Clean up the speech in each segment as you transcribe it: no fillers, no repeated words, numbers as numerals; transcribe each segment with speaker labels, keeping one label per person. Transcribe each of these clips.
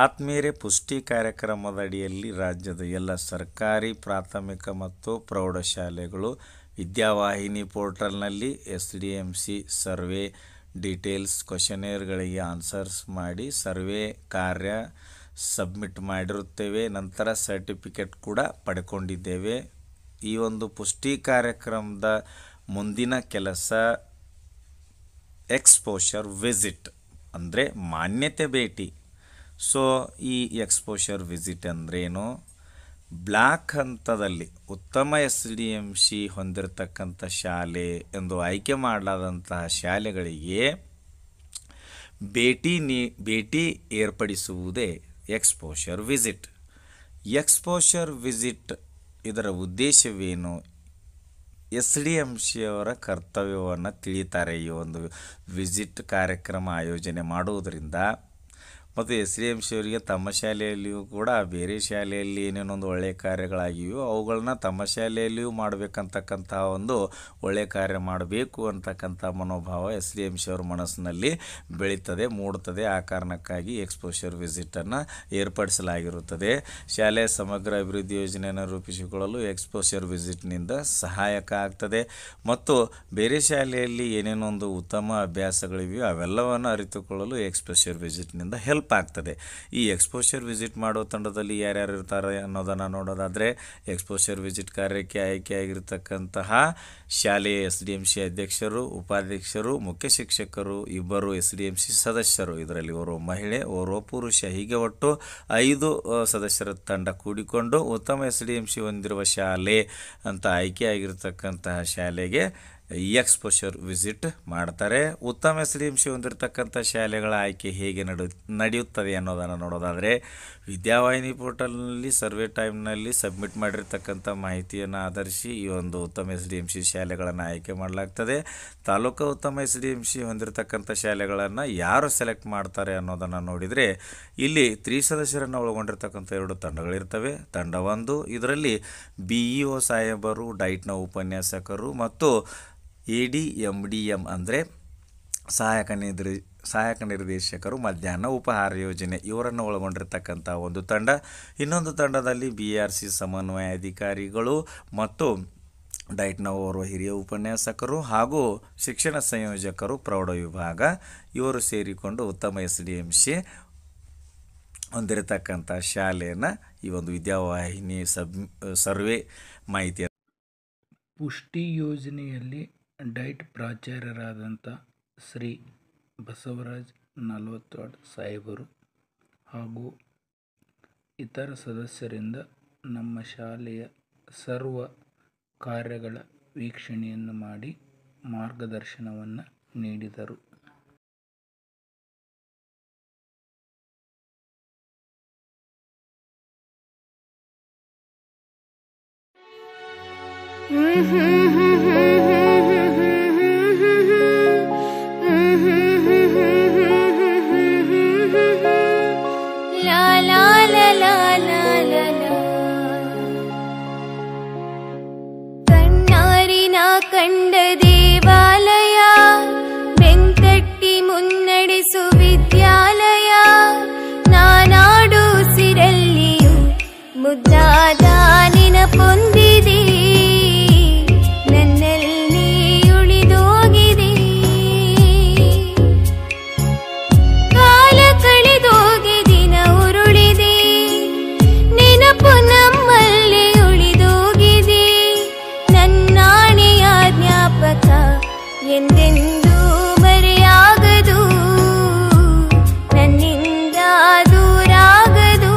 Speaker 1: ಆತ್ಮೀಯರೇ, ಪುಷ್ಟಿ ಕಾರ್ಯಕ್ರಮದ ಅಡಿಯಲ್ಲಿ ರಾಜ್ಯದ ಎಲ್ಲ ಸರ್ಕಾರಿ ಪ್ರಾಥಮಿಕ ಮತ್ತು ಪ್ರೌಢಶಾಲೆಗಳು ವಿದ್ಯಾವಾಹಿನಿ ಪೋರ್ಟಲ್ನಲ್ಲಿ SDMC ಸರ್ವೆ ಡೀಟೇಲ್ಸ್ ಕ್ವಶನೇರ್ಗಳಿಗೆ ಆನ್ಸರ್ಸ್ ಮಾಡಿ ಸರ್ವೆ ಕಾರ್ಯ ಸಬ್ಮಿಟ್ ಮಾಡಿರುತ್ತೇವೆ. ನಂತರ ಸರ್ಟಿಫಿಕೇಟ್ ಕೂಡ ಪಡ್ಕೊಂಡಿದ್ದೇವೆ. ಈ ಒಂದು ಪುಷ್ಟಿ ಕಾರ್ಯಕ್ರಮದ ಮುಂದಿನ ಕೆಲಸ ಎಕ್ಸ್ಪೋಷರ್ ವಿಸಿಟ್ ಅಂದರೆ ಮಾನ್ಯತೆ ಭೇಟಿ. ಸೊ ಈ ಎಕ್ಸ್ಪೋಷರ್ ವಿಸಿಟ್ ಅಂದ್ರೇನು? ಬ್ಲಾಕ್ ಹಂತದಲ್ಲಿ ಉತ್ತಮ SDMC ಹೊಂದಿರತಕ್ಕಂಥ ಶಾಲೆ ಎಂದು ಆಯ್ಕೆ ಮಾಡಲಾದಂತಹ ಶಾಲೆಗಳಿಗೆ ಭೇಟಿ ಏರ್ಪಡಿಸುವುದೇ ಎಕ್ಸ್ಪೋಷರ್ ವಿಸಿಟ್. ಎಕ್ಸ್ಪೋಷರ್ ವಿಸಿಟ್ ಇದರ ಉದ್ದೇಶವೇನು? SDMC ಅವರ ಕರ್ತವ್ಯವನ್ನು ತಿಳಿತಾರೆ. ಈ ಒಂದು ವಿಸಿಟ್ ಕಾರ್ಯಕ್ರಮ ಆಯೋಜನೆ ಮಾಡುವುದರಿಂದ ಮತ್ತು SDMC ಅವರಿಗೆ ತಮ್ಮ ಶಾಲೆಯಲ್ಲಿಯೂ ಕೂಡ ಬೇರೆ ಶಾಲೆಯಲ್ಲಿ ಏನೇನೊಂದು ಒಳ್ಳೆಯ ಕಾರ್ಯಗಳಾಗಿವೆಯೋ ಅವುಗಳನ್ನ ತಮ್ಮ ಶಾಲೆಯಲ್ಲಿಯೂ ಮಾಡಬೇಕಂತಕ್ಕಂತಹ ಒಂದು ಒಳ್ಳೆಯ ಕಾರ್ಯ ಮಾಡಬೇಕು ಅಂತಕ್ಕಂಥ ಮನೋಭಾವ SDMC ಅವರ ಮನಸ್ಸಿನಲ್ಲಿ ಬೆಳೀತದೆ, ಮೂಡುತ್ತದೆ. ಆ ಕಾರಣಕ್ಕಾಗಿ ಎಕ್ಸ್ಪೋಷರ್ ವಿಸಿಟನ್ನು ಏರ್ಪಡಿಸಲಾಗಿರುತ್ತದೆ. ಶಾಲೆಯ ಸಮಗ್ರ ಅಭಿವೃದ್ಧಿ ಯೋಜನೆಯನ್ನು ರೂಪಿಸಿಕೊಳ್ಳಲು ಎಕ್ಸ್ಪೋಷರ್ ವಿಸಿಟ್ನಿಂದ ಸಹಾಯಕ ಆಗ್ತದೆ ಮತ್ತು ಬೇರೆ ಶಾಲೆಯಲ್ಲಿ ಏನೇನೊಂದು ಉತ್ತಮ ಅಭ್ಯಾಸಗಳಿವೆಯೋ ಅವೆಲ್ಲವನ್ನು ಅರಿತುಕೊಳ್ಳಲು ಎಕ್ಸ್ಪೋಷರ್ ವಿಸಿಟ್ನಿಂದ ಹೆಲ್ಪ್ ಆಗ್ತದೆ. ಈ ಎಕ್ಸ್ಪೋಷರ್ ವಿಸಿಟ್ ಮಾಡೋ ತಂಡದಲ್ಲಿ ಯಾರ್ಯಾರು ಇರ್ತಾರೆ ಅನ್ನೋದನ್ನು ನೋಡೋದಾದರೆ, ಎಕ್ಸ್ಪೋಷರ್ ವಿಸಿಟ್ ಕಾರ್ಯಕ್ಕೆ ಆಯ್ಕೆಯಾಗಿರ್ತಕ್ಕಂತಹ ಶಾಲೆಯ SDMC ಅಧ್ಯಕ್ಷರು, ಉಪಾಧ್ಯಕ್ಷರು, ಮುಖ್ಯ ಶಿಕ್ಷಕರು, ಇಬ್ಬರು SDMC ಸದಸ್ಯರು, ಇದರಲ್ಲಿ ಓರ್ವ ಮಹಿಳೆ, ಓರ್ವ ಪುರುಷ, ಹೀಗೆ ಒಟ್ಟು 5 ಸದಸ್ಯರ ತಂಡ ಕೂಡಿಕೊಂಡು ಉತ್ತಮ SDMC ಹೊಂದಿರುವ ಶಾಲೆ ಅಂತ ಆಯ್ಕೆಯಾಗಿರ್ತಕ್ಕಂತಹ ಶಾಲೆಗೆ ಎಕ್ಸ್ಪೋಷರ್ ವಿಸಿಟ್ ಮಾಡ್ತಾರೆ. ಉತ್ತಮ SDMC ಹೊಂದಿರತಕ್ಕಂಥ ಶಾಲೆಗಳ ಆಯ್ಕೆ ಹೇಗೆ ನಡೆಯುತ್ತದೆ ಅನ್ನೋದನ್ನು ನೋಡೋದಾದರೆ, ವಿದ್ಯಾವಾಹಿನಿ ಪೋರ್ಟಲ್ನಲ್ಲಿ ಸರ್ವೆ ಟೈಮ್ನಲ್ಲಿ ಸಬ್ಮಿಟ್ ಮಾಡಿರ್ತಕ್ಕಂಥ ಮಾಹಿತಿಯನ್ನು ಆಧರಿಸಿ ಈ ಒಂದು ಉತ್ತಮ SDMC ಶಾಲೆಗಳನ್ನು ಆಯ್ಕೆ ಮಾಡಲಾಗ್ತದೆ. ತಾಲೂಕು ಉತ್ತಮ SDMC ಹೊಂದಿರತಕ್ಕಂಥ ಶಾಲೆಗಳನ್ನು ಯಾರು ಸೆಲೆಕ್ಟ್ ಮಾಡ್ತಾರೆ ಅನ್ನೋದನ್ನು ನೋಡಿದರೆ, ಇಲ್ಲಿ 3 ಸದಸ್ಯರನ್ನು ಒಳಗೊಂಡಿರ್ತಕ್ಕಂಥ 2 ತಂಡಗಳಿರ್ತವೆ. ತಂಡ 1 ಇದರಲ್ಲಿ BEO ಸಾಹೇಬರು, ಡೈಟ್ನ ಉಪನ್ಯಾಸಕರು ಮತ್ತು ADMDM ಅಂದರೆ ಸಹಾಯಕ ನಿರ್ದೇಶಕರು, ಮಧ್ಯಾಹ್ನ ಉಪಹಾರ ಯೋಜನೆ ಇವರನ್ನು ಒಳಗೊಂಡಿರ್ತಕ್ಕಂಥ ಒಂದು ತಂಡ. ಇನ್ನೊಂದು ತಂಡದಲ್ಲಿ BRC ಸಮನ್ವಯ ಅಧಿಕಾರಿಗಳು ಮತ್ತು ಡೈಟ್ನ ಓರ್ವ ಹಿರಿಯ ಉಪನ್ಯಾಸಕರು ಹಾಗೂ ಶಿಕ್ಷಣ ಸಂಯೋಜಕರು, ಪ್ರೌಢ ವಿಭಾಗ ಇವರು ಸೇರಿಕೊಂಡು ಉತ್ತಮ SDMC ಹೊಂದಿರತಕ್ಕಂಥ ಶಾಲೆಯನ್ನು ಈ ಒಂದು ವಿದ್ಯಾವಾಹಿನಿ ಸರ್ವೆ ಮಾಹಿತಿ.
Speaker 2: ಪುಷ್ಟಿ ಯೋಜನೆಯಲ್ಲಿ ಡೈಟ್ ಪ್ರಾಚಾರ್ಯರಾದಂಥ ಶ್ರೀ ಬಸವರಾಜ್ ನಲ್ವತ್ವಾಡ್ ಸಾಹೇಬರು ಹಾಗೂ ಇತರ ಸದಸ್ಯರಿಂದ ನಮ್ಮ ಶಾಲೆಯ ಸರ್ವ ಕಾರ್ಯಗಳ ವೀಕ್ಷಣೆಯನ್ನು ಮಾಡಿ ಮಾರ್ಗದರ್ಶನವನ್ನು ನೀಡಿದರು.
Speaker 3: ಕಣ್ಣಾರಿನ ಕಂಡ ದೇವಾಲಯ, ಬೆಂತಟ್ಟಿ ಮುನ್ನಡೆಸು ವಿದ್ಯಾಲಯ, ನಾನಾಡು ಸಿರಲ್ಲಿಯೂ ಮುದ್ದಾದ ನೆನಪೊಂದಿದೆ, ನನ್ನಲ್ಲಿ ಉಳಿದೋಗಿದೆ, ಕಾಲ ಕಳೆದೋಗಿ ದಿನ ಉರುಳಿದೆ, ನೆನಪು ನಮ್ಮಲ್ಲಿ ಉಳಿದೋಗಿದೆ, ನನ್ನಾಣೆಯ ಜ್ಞಾಪಕ ಎಂದೆಂದೂ ಮರೆಯಾಗದು, ನನ್ನಿಂದ ದೂರಾಗದು.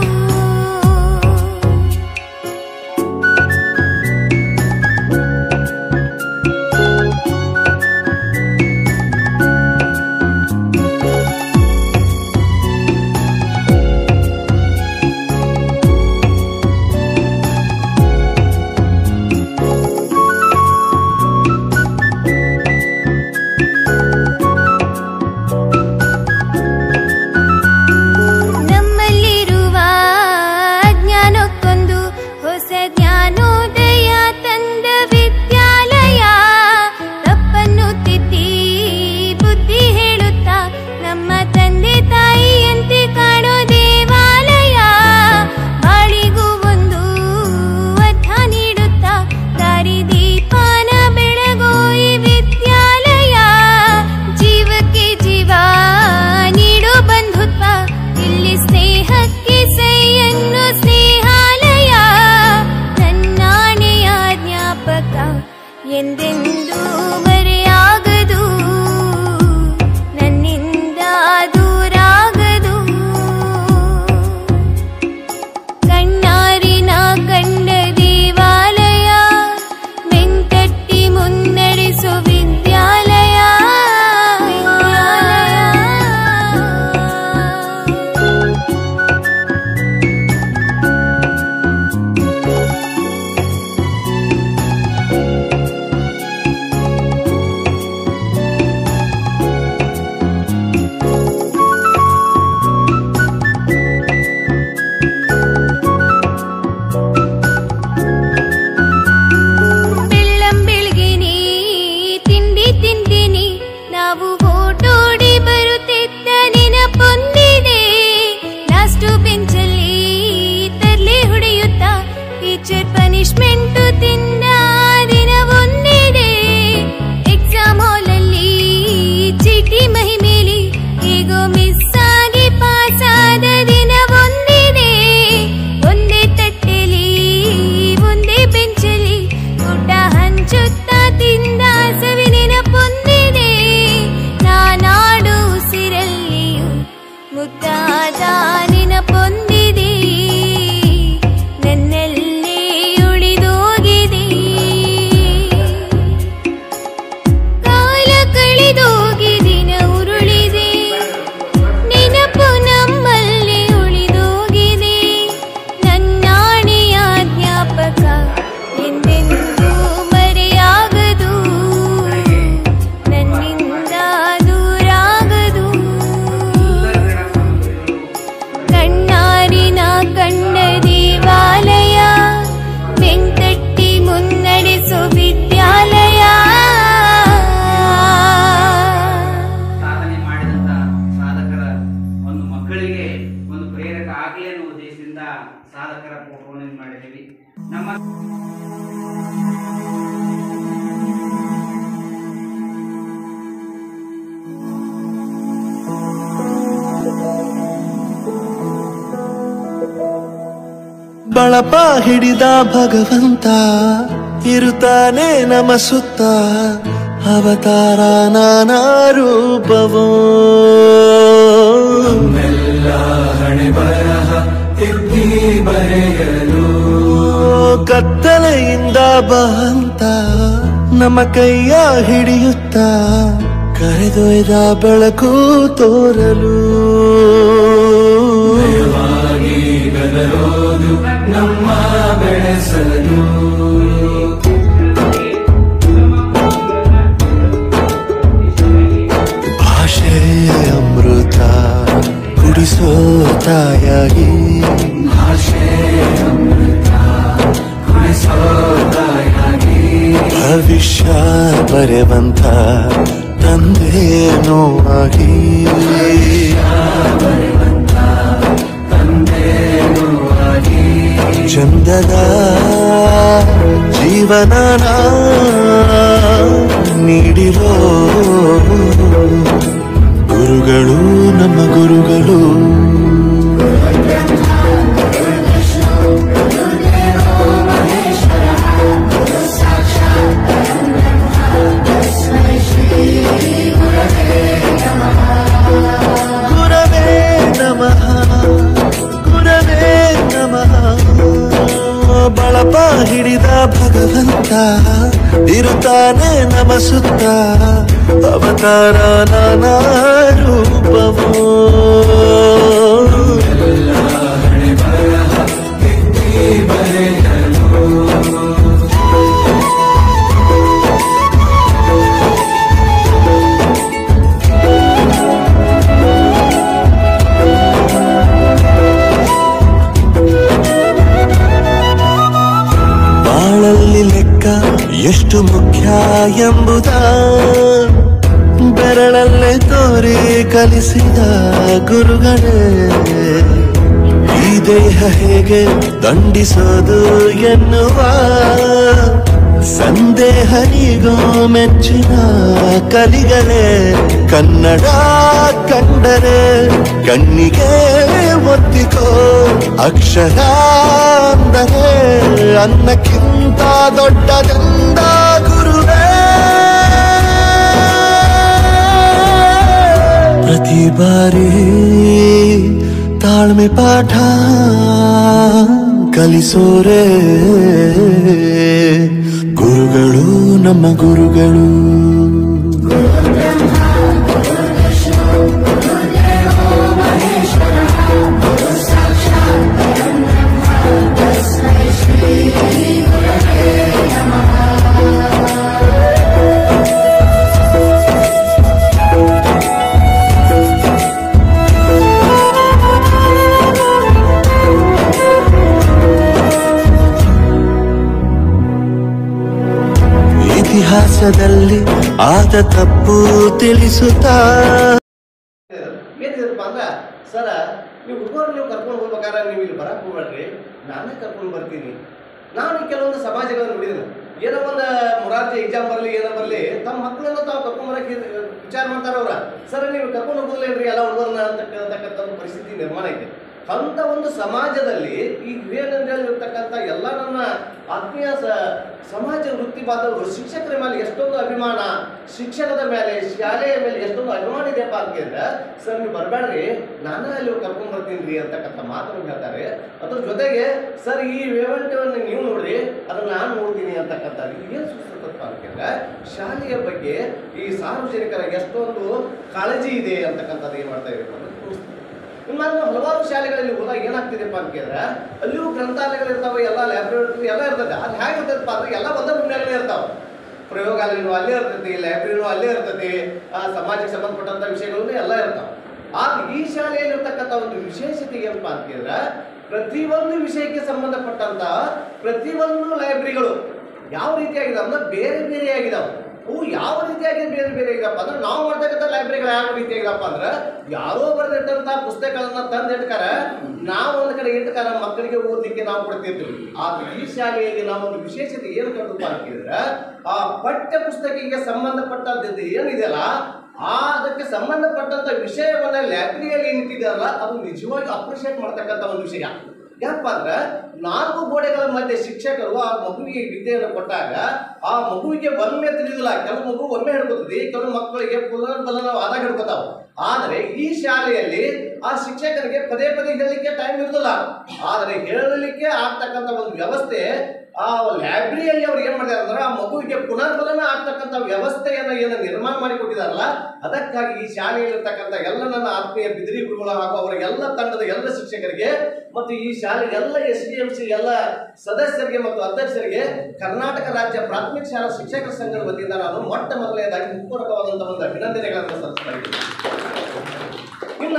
Speaker 4: ಸಾಧಕರ ಫೋಟೋವನ್ನು ಮಾಡಿದ್ದೀವಿ. ನಮ್ಮ
Speaker 5: ಬಳಪ ಹಿಡಿದ ಭಗವಂತ ಇರುತ್ತಾನೆ ನಮ ಸುತ್ತ, ಅವತಾರ ನಾನಾ ರೂಪವೋ. ಹಣೆ ಬರಹ ತಿದ್ದಿ ಬರೆಯಲು ಕತ್ತಲೆಯಿಂದ ಬಂತ ನಮ್ಮ ಕೈಯ ಹಿಡಿಯುತ್ತ, ಕರೆದೊಯ್ದ ಬೆಳಕು ತೋರಲು. ಗದರೋದು ನಮ್ಮ ಬೆಳೆಸಲು, ಭಾಷೆಯ ಅಮೃತ ಕುಡಿಸೋ ತಾಯಾಗಿ, ಭಾಷೆಯ ಅಮೃತ ಕುಡಿಸೋ ತಾಯಾಗಿ, ಭವಿಷ್ಯ ಬರೆವಂತ ತಂದೆನೋ ಆಗಿ, ಚಂದದ ಜೀವನ ನೀಡಿರೋ ಗುರುಗಳು ನಮ್ಮ ಗುರುಗಳು. ಗುರವೇ ನಮಃ, ಗುರವೇ ನಮಃ. ಬಳಪ ಹಿಡಿದ ಭಗವಂತ ಇರುತ್ತಾನೆ ನಮ ಸುತ್ತ, ಅವತಾರ ನಾನಾ ರೂಪವೋ. ಹಣೆ ಬರಹ ತಿದ್ದಿ ಬರೆಯಲು, ಬಾಳಲ್ಲಿ ಲೆಕ್ಕ ಎಷ್ಟು ಮುಖ್ಯ ಎಂಬುದ ಬೆರಳಲ್ಲೇ ತೋರಿ ಕಲಿಸಿದ ಗುರುಗಳೇ. ಈ ದೇಹ ಹೇಗೆ ದಂಡಿಸೋದು ಎನ್ನುವ ಸಂದೇಹನಿಗೋ ಮೆಚ್ಚಿನ ಕಲಿಗಳೇ. ಕನ್ನಡ ಕಂಡರೆ ಕಣ್ಣಿಗೆ ಒತ್ತಿಕೋ, ಅಕ್ಷರ ಅಂದರೆ ಅನ್ನಕ್ಕಿಂತ ದೊಡ್ಡದೆಂದ ಗುರುವೇ. ಪ್ರತಿ ಬಾರಿ ತಾಳ್ಮೆ ಪಾಠ ಕಲಿಸೋರೆ ಗುರುಗಳು ನಮ್ಮ ಗುರುಗಳು. ಇತಿಹಾಸದಲ್ಲಿ ಆದ ತಪ್ಪು ತಿಳಿಸುತ್ತಾ
Speaker 6: ಏನಿದಪ್ಪ ಅಂದ್ರೆ, ಸರ ನೀವು ಹುಡುಗರು ನೀವು ಕರ್ಕೊಂಡು ಹೋಗ್ಬೇಕಾದ್ರೆ ನೀವು ಇಲ್ಲಿ ಬರಕ್ಕೆ ಹೋಗ್ಬೇಡ್ರಿ, ನಾನೇ ಕರ್ಕೊಂಡು ಬರ್ತೀನಿ. ನಾನು ಕೆಲವೊಂದು ಸಮಾಜಗಳನ್ನು ನೋಡಿದ್ದೀನಿ, ಏನೋ ಒಂದು ಮೊರಾರ್ಜಿ ಎಕ್ಸಾಮ್ ಬರಲಿ ಏನೋ ಬರಲಿ, ತಮ್ಮ ಮಕ್ಕಳನ್ನ ತಾವು ಕರ್ಕೊಂಡ್ಬರಕ್ಕೆ ವಿಚಾರ ಮಾಡ್ತಾರೆ ಅವ್ರ. ಸರ್ ನೀವು ಕರ್ಕೊಂಡು ಹೋಗೋದಿಲ್ಲೇನ್ರಿ ಎಲ್ಲ ಹುಡುಗರನ್ನ ಅಂತಕ್ಕಂಥ ಒಂದು ಪರಿಸ್ಥಿತಿ ನಿರ್ಮಾಣ ಐತೆ. ಅಂತ ಒಂದು ಸಮಾಜದಲ್ಲಿ ಈ ಹಿರಿಯರಲ್ಲಿರ್ತಕ್ಕಂಥ ಎಲ್ಲ ನನ್ನ ಆತ್ಮೀಯ ಸಮಾಜ ವೃತ್ತಿ ಬಾಂಧವರು ಶಿಕ್ಷಕರ ಮೇಲೆ ಎಷ್ಟೊಂದು ಅಭಿಮಾನ, ಶಿಕ್ಷಣದ ಮೇಲೆ ಶಾಲೆಯ ಮೇಲೆ ಎಷ್ಟೊಂದು ಅಭಿಮಾನ ಇದೆಯಪ್ಪ ಅಂತ ಕೇಳಿದ್ರೆ, ಸರ್ ನೀವು ಬರಬೇಡ್ರಿ ನಾನೇ ಅಲ್ಲಿ ಕರ್ಕೊಂಡು ಬರ್ತೀನಿ ರೀ ಅಂತಕ್ಕಂಥ ಮಾತನ್ನು ಹೇಳ್ತಾರೆ. ಅದ್ರ ಜೊತೆಗೆ ಸರ್ ಈ ವೇವಂಟವನ್ನು ನೀವು ನೋಡ್ರಿ ಅದನ್ನು ನಾನು ನೋಡ್ತೀನಿ ಅಂತಕ್ಕಂಥದ್ದು ಏನು ಸೂಚಿಸ್ತಪ್ಪ ಅಂತ ಕೇಳಿದ್ರೆ, ಶಾಲೆಯ ಬಗ್ಗೆ ಈ ಸಾರ್ವಜನಿಕರ ಎಷ್ಟೊಂದು ಕಾಳಜಿ ಇದೆ ಅಂತಕ್ಕಂಥದ್ದು ಏನು ಮಾಡ್ತಾ ಇದ್ದಾರೆ ಅಂತ ತೋರಿಸ್ತಾರೆ. ಇನ್ನು ಹಲವಾರು ಶಾಲೆಗಳಲ್ಲಿ ಹೋದಾಗ ಏನಾಗ್ತಿದೆಪ್ಪ ಅಂತ ಕೇಳಿದ್ರೆ, ಅಲ್ಲಿಯೂ ಗ್ರಂಥಾಲಯಗಳಿರ್ತಾವೆ, ಎಲ್ಲ ಲೈಬ್ರರಿ ಎಲ್ಲ ಇರ್ತದೆ. ಅದು ಹೇಗಿರ್ತದಪ್ಪ ಅಂದ್ರೆ ಎಲ್ಲ ಒಂದೇ ರೂಮ್ನಾಗಲೇ ಇರ್ತಾವೆ. ಪ್ರಯೋಗಾಲಯನೂ ಅಲ್ಲೇ ಇರ್ತೈತಿ, ಲೈಬ್ರರಿನೂ ಅಲ್ಲೇ ಇರ್ತೈತಿ, ಸಮಾಜಕ್ಕೆ ಸಂಬಂಧಪಟ್ಟಂಥ ವಿಷಯಗಳೂ ಎಲ್ಲ ಇರ್ತಾವೆ. ಆದ್ರೆ ಈ ಶಾಲೆಯಲ್ಲಿ ಇರ್ತಕ್ಕಂಥ ಒಂದು ವಿಶೇಷತೆ ಏನಪ್ಪ ಅಂತ ಕೇಳಿದ್ರೆ, ಪ್ರತಿಯೊಂದು ವಿಷಯಕ್ಕೆ ಸಂಬಂಧಪಟ್ಟಂತ ಪ್ರತಿಯೊಂದು ಲೈಬ್ರರಿಗಳು ಯಾವ ರೀತಿಯಾಗಿದಾವೆ ಅಂದ್ರೆ ಬೇರೆ ಬೇರೆ ಆಗಿದಾವೆ. ಅವು ಯಾವ ರೀತಿಯಾಗಿ ಬೇರೆ ಬೇರೆ ಇದಪ್ಪ ಅಂದ್ರೆ ನಾವು ಮಾಡ್ತಕ್ಕಂಥ ಲೈಬ್ರರಿಗಳು ಯಾವ ರೀತಿಯಾಗಿರಪ್ಪ ಅಂದ್ರೆ ಯಾರೋ ಬರೆದಿಟ್ಟಂತ ಪುಸ್ತಕಗಳನ್ನ ತಂದಿಟ್ಕಾರ ನಾವು ಒಂದ್ ಕಡೆ ಇಟ್ಕಾರ ಮಕ್ಕಳಿಗೆ ಓದಲಿಕ್ಕೆ ನಾವು ಕೊಡ್ತಿರ್ತೀವಿ. ಆದ್ರೆ ಈ ಶಾಲೆಯಲ್ಲಿ ನಾವು ಒಂದು ವಿಶೇಷತೆ ಏನು ಕಂಡುಪ ಹಾಕಿದ್ರೆ ಆ ಪಠ್ಯ ಪುಸ್ತಕಕ್ಕೆ ಸಂಬಂಧಪಟ್ಟದ್ದು ಏನಿದೆಯಲ್ಲ ಅದಕ್ಕೆ ಸಂಬಂಧಪಟ್ಟಂತ ವಿಷಯವನ್ನ ಲೈಬ್ರರಿಯಲ್ಲಿ ಏನಿಟ್ಟಿದೆಯಲ್ಲ ಅದು ನಿಜವಾಗಿ ಅಪ್ರಿಷಿಯೇಟ್ ಮಾಡ್ತಕ್ಕಂಥ ಒಂದು ವಿಷಯ. ಯಾಕಪ್ಪ ಅಂದ್ರೆ 4 ಗೋಡೆಗಳ ಮಧ್ಯೆ ಶಿಕ್ಷಕರು ಆ ಮಗುವಿಗೆ ವಿದ್ಯೆಯನ್ನು ಕೊಟ್ಟಾಗ ಆ ಮಗುವಿಗೆ ಒಮ್ಮೆ ತಿಳಿದಿಲ್ಲ. ಕೆಲವು ಮಗು ಒಮ್ಮೆ ಹಿಡ್ಕೊತದೆ, ಕೆಲವು ಮಕ್ಕಳಿಗೆ ಪುನರ್ಬಲನವಾದ ಹಿಡ್ಕೊತಾವ. ಆದರೆ ಈ ಶಾಲೆಯಲ್ಲಿ ಆ ಶಿಕ್ಷಕರಿಗೆ ಪದೇ ಪದೇ ಹೇಳಲಿಕ್ಕೆ ಟೈಮ್ ಇರೋದಿಲ್ಲ. ಆದರೆ ಹೇಳಲಿಕ್ಕೆ ಆಗ್ತಕ್ಕಂಥ ಒಂದು ವ್ಯವಸ್ಥೆ ಆ ಲೈಬ್ರರಿಯಲ್ಲಿ ಅವ್ರು ಏನ್ ಮಾಡಿದಾರೆ ಅಂದ್ರೆ ಆ ಮಗುವಿಗೆ ಪುನರ್ಬಲನ ಆಗ್ತಕ್ಕಂಥ ವ್ಯವಸ್ಥೆಯನ್ನ ಏನು ನಿರ್ಮಾಣ ಮಾಡಿಕೊಟ್ಟಿದಾರಲ್ಲ, ಅದಕ್ಕಾಗಿ ಈ ಶಾಲೆಯಲ್ಲಿರ್ತಕ್ಕಂಥ ಎಲ್ಲ ನನ್ನ ಆತ್ಮೀಯ ಬಿದಿರಿ ಗುರುಗಳು ಹಾಗೂ ಅವರ ಎಲ್ಲ ತಂಡದ ಎಲ್ಲ ಶಿಕ್ಷಕರಿಗೆ ಮತ್ತು ಈ ಶಾಲೆ ಎಲ್ಲ SDMC ಎಲ್ಲ ಸದಸ್ಯರಿಗೆ ಮತ್ತು ಅಧ್ಯಕ್ಷರಿಗೆ ಕರ್ನಾಟಕ ರಾಜ್ಯ ಪ್ರಾಥಮಿಕ ಶಾಲಾ ಶಿಕ್ಷಕರ ಸಂಘದ ವತಿಯಿಂದ ನಾನು ಮೊಟ್ಟ ಮೊದಲನೇದಾಗಿ ಹೃತ್ಪೂರ್ವಕವಾದಂತಹ ಒಂದು ಅಭಿನಂದನೆಗಳನ್ನು ಸಲ್ಲಿಸ್ತಾ ಇದ್ದೀನಿ. ಇನ್ನ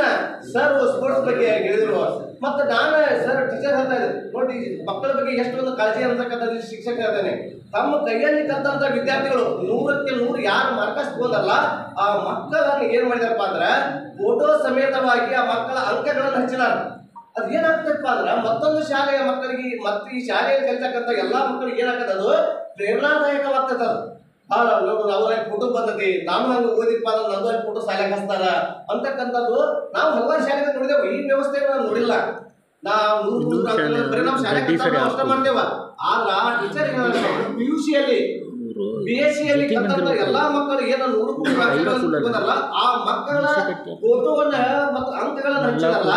Speaker 6: ಸರ್ ಸ್ಪೋರ್ಟ್ಸ್ ಬಗ್ಗೆ ಹೇಳಿದ್ರು, ಮತ್ತೆ ನಾನು ಸರ್ ಟೀಚರ್ ಹೇಳ್ತಾ ಇದ್ದೆ ನೋಡಿ ಮಕ್ಕಳ ಬಗ್ಗೆ ಎಷ್ಟೊಂದು ಕಾಳಜಿ ಅಂತಕ್ಕಂಥದ್ದು ಶಿಕ್ಷಕ ಹೇಳ್ತಾನೆ. ತಮ್ಮ ಕೈಯಲ್ಲಿ ಕಲ್ತಂತ ವಿದ್ಯಾರ್ಥಿಗಳು 100ಕ್ಕೆ 100 ಯಾರು ಮಾರ್ಕಸ್ ತಗೊಂಡಲ್ಲ ಆ ಮಕ್ಕಳನ್ನು ಏನ್ ಮಾಡಿದಾರಪ್ಪ ಅಂದ್ರೆ ಫೋಟೋ ಸಮೇತವಾಗಿ ಆ ಮಕ್ಕಳ ಅಂಕಗಳನ್ನು ಹಚ್ಚಿದಾರ. ಅದ್ ಏನಾಗ್ತದಪ್ಪ ಅಂದ್ರೆ ಮತ್ತೊಂದು ಶಾಲೆಯ ಮಕ್ಕಳಿಗೆ ಮತ್ತೆ ಈ ಶಾಲೆಯಲ್ಲಿ ಕಲಿತಕ್ಕಂಥ ಎಲ್ಲಾ ಮಕ್ಕಳಿಗೆ ಏನಾಗ್ತದೆ ಅದು ಪ್ರೇರಣಾದಾಯಕವಾಗ್ತದ. ಅವರ ಫೋಟೋ ಬಂದತಿ, ನಾನು ಹಂಗೆ ಓದಿಪ್ಪ ಅಂದ್ರೆ ನಂದು ಫೋಟೋ ಶಾಲೆಗೆ ಹಚ್ತಾರ ಅಂತಕ್ಕಂಥದ್ದು ನಾವು ಹಲವಾರು ಶಾಲೆಗೆ ನೋಡಿದೆವು. ಈ ವ್ಯವಸ್ಥೆಯನ್ನು ನಾವು ನೋಡಿಲ್ಲ. ನಾವು 100 ಬರೀ ನಾವು ಶಾಲೆಗೆ ಅಷ್ಟ ಮಾಡ್ತೇವ. ಆದ್ರ ಆ ಟೀಚರ್ PUCಯಲ್ಲಿ BSCಯಲ್ಲಿ ಕಲ್ತಂತ ಎಲ್ಲಾ ಮಕ್ಕಳು ಏನೋ 100 ಬಂದಲ್ಲ ಆ ಮಕ್ಕಳ ಫೋಟೋವನ್ನ ಮತ್ತು ಅಂಕಗಳನ್ನ ಹಚ್ಚಿದಲ್ಲ.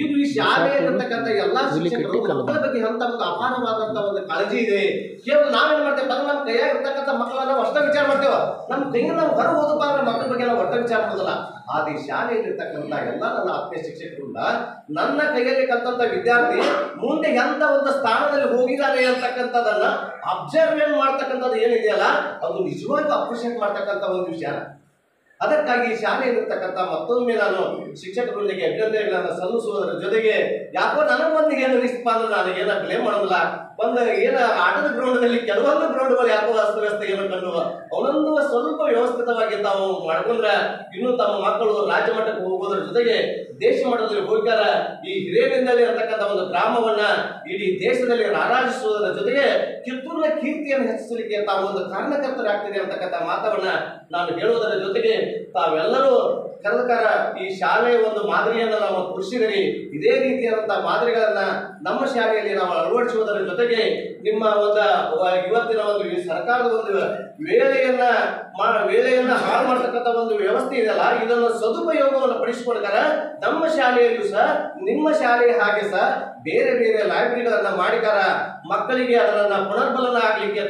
Speaker 6: ಇದು ಈ ಶಾಲೆಯಲ್ಲಿರ್ತಕ್ಕಂಥ ಎಲ್ಲಾ ಶಿಕ್ಷಕರು ಮಕ್ಕಳ ಬಗ್ಗೆ ಅಂತ ಒಂದು ಅಪಾರವಾದಂತ ಒಂದು ಕಾಳಜಿ ಇದೆ. ಕೇವಲ ನಾವೇನ್ ಮಾಡ್ತೇವೆ ಅಂದ್ರೆ ನಮ್ಮ ಕೈಯಾಗ ಇರ್ತಕ್ಕಂಥ ಮಕ್ಕಳನ್ನ ನಾವು ಅಷ್ಟ ವಿಚಾರ ಮಾಡ್ತೇವ. ನಮ್ಮ ಕೈಯಿಂದ ನಾವು ಹೊರ ಓದಪ್ಪ ಅಂದ್ರೆ ಮಕ್ಕಳ ಬಗ್ಗೆ ನಾವು ಒಟ್ಟ ವಿಚಾರ ಮಾಡೋದಿಲ್ಲ. ಆದ್ರೆ ಈ ಶಾಲೆಯಲ್ಲಿರ್ತಕ್ಕಂಥ ಎಲ್ಲ ನನ್ನ ಆತ್ಮೀಯ ಶಿಕ್ಷಕರಿಂದ ನನ್ನ ಕೈಯಲ್ಲಿ ಕಲ್ತಂತ ವಿದ್ಯಾರ್ಥಿ ಮುಂದೆ ಎಂತ ಒಂದು ಸ್ಥಾನದಲ್ಲಿ ಹೋಗಿದ್ದಾನೆ ಅಂತಕ್ಕಂಥದನ್ನ ಅಬ್ಸರ್ವ್ ಮಾಡ್ತಕ್ಕಂಥದ್ದು ಏನಿದೆಯಲ್ಲ ಅದು ನಿಜವಾಗಿ ಅಪ್ರಿಷಿಯೇಟ್ ಮಾಡ್ತಕ್ಕಂಥ ಒಂದು ವಿಷಯ. ಅದಕ್ಕಾಗಿ ಶಾಲೆಯಲ್ಲಿರ್ತಕ್ಕಂಥ ಮತ್ತೊಮ್ಮೆ ನಾನು ಶಿಕ್ಷಕರೊಂದಿಗೆ ಅಭಿನಂದನೆಗಳನ್ನು ಸಲ್ಲಿಸುವುದರ ಜೊತೆಗೆ ಯಾಕೋ ನನಗೊಂದಿಗೆ ಏನು ಅನಿಸ್ತಪ್ಪ ಅಂದ್ರೆ ನಾನು ಏನ ಬ್ಲೇಮ್ ಮಾಡೋದಿಲ್ಲ. ಒಂದು ಏನ ಆಟದ ಗ್ರೌಂಡ್ನಲ್ಲಿ ಕೆಲವೊಂದು ಗ್ರೌಂಡ್ಗಳು ಯಾಕೋ ಅಸ್ತವ್ಯಸ್ತೆಯನ್ನು ಕಂಡು ಅವನೊಂದು ಸ್ವಲ್ಪ ವ್ಯವಸ್ಥಿತವಾಗಿ ತಾವು ಮಾಡ್ಕೊಂಡ್ರೆ ಇನ್ನು ತಮ್ಮ ಮಕ್ಕಳು ರಾಜ್ಯ ಮಟ್ಟಕ್ಕೆ ಹೋಗೋದ್ರ ಜೊತೆಗೆ ದೇಶ ಮಟ್ಟದಲ್ಲಿ ಹೋಗ್ಯಾರ ಈ ಹಿರೇನಿಂದಲೇ ಇರತಕ್ಕಂಥ ಒಂದು ಗ್ರಾಮವನ್ನ ಇಡೀ ದೇಶದಲ್ಲಿ ರಾರಾಜಿಸುವುದರ ಜೊತೆಗೆ ಕಿತ್ತೂರಿನ ಕೀರ್ತಿಯನ್ನು ಹೆಚ್ಚಿಸಲಿಕ್ಕೆ ತಾವು ಒಂದು ಕಾರಣಕರ್ತರಾಗ್ತಿದೆ ಅಂತಕ್ಕಂಥ ಮಾತವನ್ನ ನಾನು ಹೇಳುವುದರ ಜೊತೆಗೆ ತಾವೆಲ್ಲರೂ ಕರ್ನಾಟಕ ಈ ಶಾಲೆಯ ಒಂದು ಮಾದರಿಯನ್ನು ನಾವು ಕೃಷಿಗರಿ ಇದೇ ರೀತಿಯಾದಂತಹ ಮಾದರಿಗಳನ್ನ ನಮ್ಮ ಶಾಲೆಯಲ್ಲಿ ನಾವು ಅಳವಡಿಸುವುದರ ಜೊತೆಗೆ ನಿಮ್ಮ ಒಂದು ಇವತ್ತಿನ ಒಂದು ಸರ್ಕಾರದ ಒಂದು ವೇಳೆಯನ್ನ ಹಾಳು ಮಾಡತಕ್ಕಂಥ ಒಂದು ವ್ಯವಸ್ಥೆ ಇದೆಯಲ್ಲ ಇದನ್ನು ಸದುಪಯೋಗವನ್ನು ಪಡಿಸಿಕೊಡ್ತಾರೆ. ನಮ್ಮ ಶಾಲೆಯಲ್ಲೂ ಸಹ ನಿಮ್ಮ ಶಾಲೆಯ ಹಾಗೆ ಸಹ ಬೇರೆ ಬೇರೆ ಲೈಬ್ರರಿಗಳನ್ನ ಮಾಡಿಕಾರ ಮಕ್ಕಳಿಗೆ ಅದನ್ನ ಪುನರ್ಬಲನ ಆಗ್ಲಿಕ್ಕೆ